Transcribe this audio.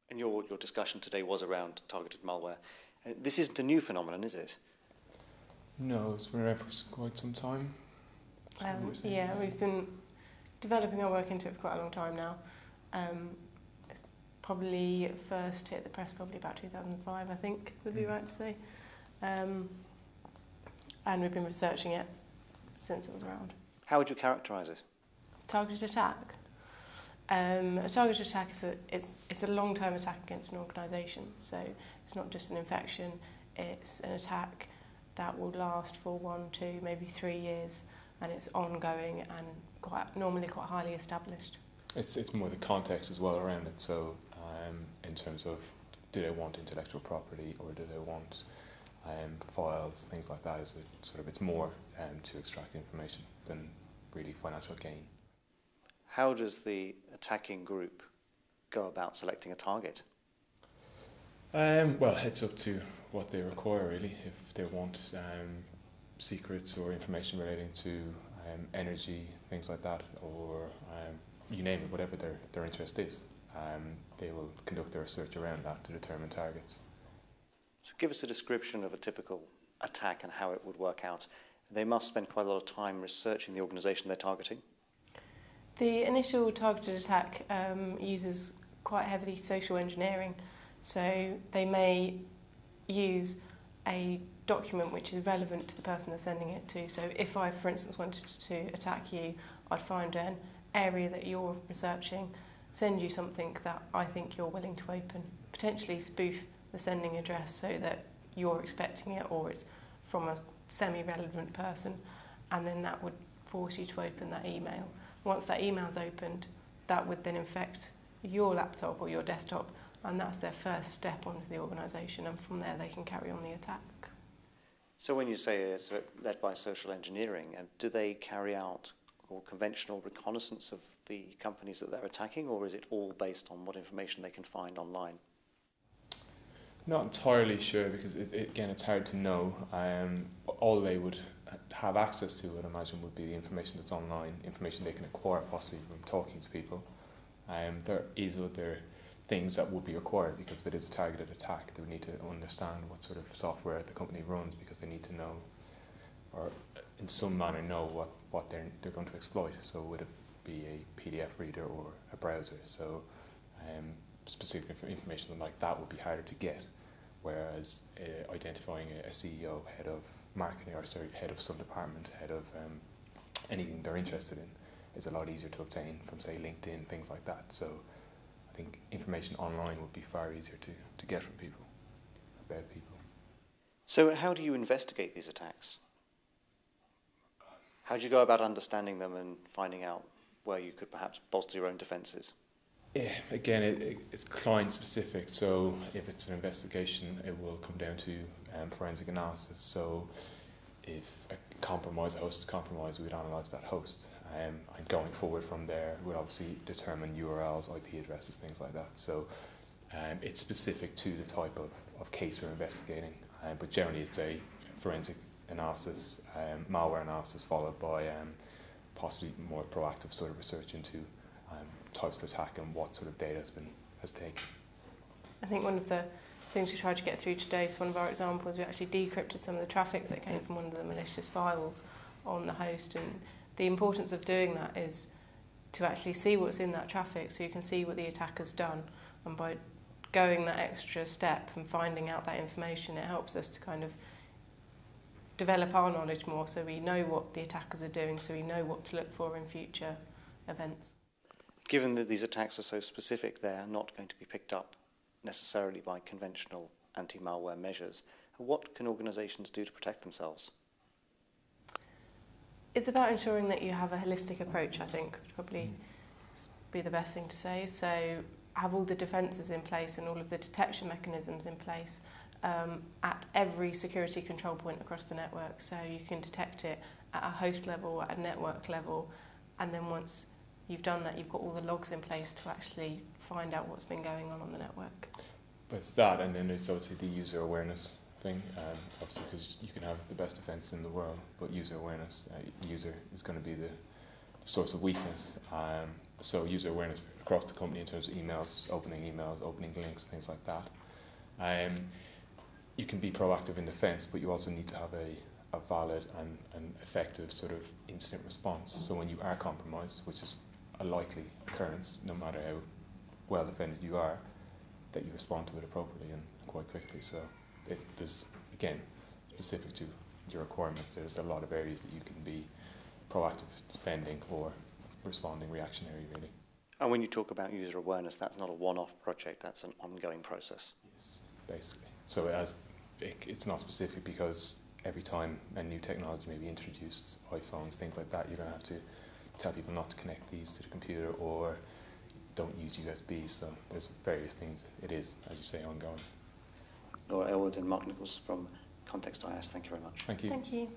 And your discussion today was around targeted malware. This isn't a new phenomenon, is it? No, it's been around for quite some time. Yeah, we've been developing our work into it for quite a long time now. It's probably first hit the press probably about 2005, I think, would be right to say. And we've been researching it since it was around. How would you characterise it? Targeted attack. A targeted attack is a long-term attack against an organisation. So it's not just an infection, it's an attack that will last for 1, 2, maybe 3 years, and it's ongoing and normally quite highly established. It's more the context as well around it. So in terms of, do they want intellectual property or do they want files, things like that? It's more to extract information than really financial gain. How does the attacking group go about selecting a target? Well, it's up to what they require, really. If they want secrets or information relating to energy, things like that, or you name it, whatever their interest is, they will conduct their research around that to determine targets. So give us a description of a typical attack and how it would work out. They must spend quite a lot of time researching the organisation they're targeting. The initial targeted attack uses quite heavily social engineering. So they may use a document which is relevant to the person they're sending it to. So if I, for instance, wanted to attack you, I'd find an area that you're researching, send you something that I think you're willing to open, potentially spoof the sending address so that you're expecting it or it's from a semi-relevant person, and then that would force you to open that email. Once that email's opened, that would then infect your laptop or your desktop, and that's their first step onto the organisation, and from there they can carry on the attack. So when you say it's led by social engineering, do they carry out conventional reconnaissance of the companies that they're attacking, or is it all based on what information they can find online? Not entirely sure, because again, it's hard to know. All they would have access to, I'd imagine, would be the information that's online, information they can acquire possibly from talking to people. There is other things that would be required, because if it is a targeted attack, they would need to understand what sort of software the company runs, because they need to know, or in some manner know what they're going to exploit. So would it be a PDF reader or a browser? So specific information like that would be harder to get, whereas identifying a CEO, head of marketing, head of some department, head of anything they're interested in, is a lot easier to obtain from, say, LinkedIn, things like that. So I think information online would be far easier to get from people, about people. So how do you investigate these attacks? How do you go about understanding them and finding out where you could perhaps bolster your own defences? Yeah, again, it's client specific. So if it's an investigation, it will come down to forensic analysis. So if a host is compromised, we would analyse that host. And going forward from there, we'd obviously determine URLs, IP addresses, things like that. So it's specific to the type of case we're investigating. But generally it's a forensic analysis, malware analysis, followed by possibly more proactive sort of research into types of attack and what sort of data has taken. I think one of the things we tried to get through today, so one of our examples, we actually decrypted some of the traffic that came from one of the malicious files on the host, and the importance of doing that is to actually see what's in that traffic so you can see what the attacker's done, and by going that extra step and finding out that information, it helps us to kind of develop our knowledge more so we know what the attackers are doing, so we know what to look for in future events. Given that these attacks are so specific, they're not going to be picked up necessarily by conventional anti-malware measures. What can organisations do to protect themselves? It's about ensuring that you have a holistic approach, I think, would probably be the best thing to say. So have all the defences in place and all of the detection mechanisms in place at every security control point across the network. So you can detect it at a host level, at a network level, and then once you've done that, you've got all the logs in place to actually find out what's been going on the network. But it's that, and then there's obviously the user awareness thing, obviously, because you can have the best defense in the world, but user awareness, user is going to be the source of weakness. So user awareness across the company in terms of emails, opening links, things like that. You can be proactive in defence, but you also need to have a valid and effective sort of incident response. So when you are compromised, which is a likely occurrence, no matter how well defended you are, that you respond to it appropriately and quite quickly. So there's, again, specific to your requirements, there's a lot of areas that you can be proactive defending or responding reactionary, really. And when you talk about user awareness, that's not a one-off project, that's an ongoing process. Yes, basically. So it's not specific because every time a new technology may be introduced, iPhones, things like that, you're going to have to tell people not to connect these to the computer or don't use USB. So there's various things. It is, as you say, ongoing. Laura Aylward and Mark Nicholls from Context IS, thank you very much. Thank you. Thank you.